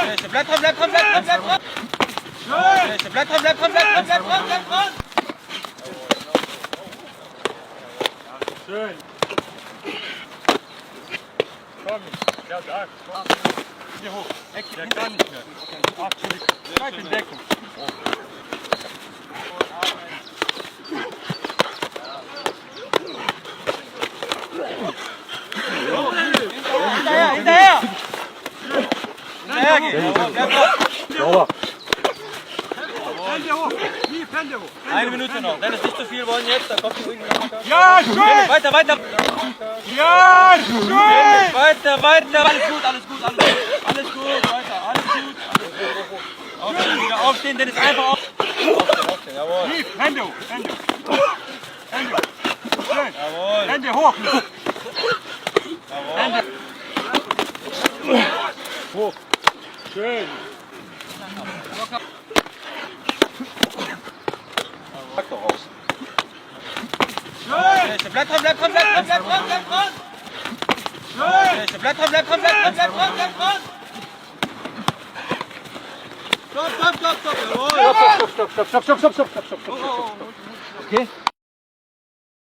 Bleib dran, bleib dran, bleib dran, bleib dran! Bleib dran, bleib dran, bleib dran, bleib dran, bleib dran! Schön. Komm, ja, da. Hier hoch. Der kann nicht mehr. Ach, Entschuldigung. Bleib in Deckung. Hinterher, hinterher! Hinterher gehen! Sauber. Hände hoch. Tief, Hände hoch. Eine Minute noch. Dennis, nicht zu viel wollen jetzt. Da kommt die Ruinen. Ja, schön. Weiter, weiter! Ja, schön. Weiter, weiter! Alles gut, alles gut, alles gut! Alles gut, weiter, alles gut! Aufstehen, wieder aufstehen, Dennis, einfach auf! Aufstehen, jawohl! Tief, Hände hoch. Hände hoch. Hände hoch. Schön. Jawohl! Hände hoch. Jawohl! Hoch. Schön. Pack doch raus! Bleib dran, bleib dran, bleib dran, bleib dran, bleib dran! Bleib dran, bleib dran, bleib dran, bleib dran, bleib dran! Stopp, stopp, stopp, stopp, jawohl! Stopp. Okay.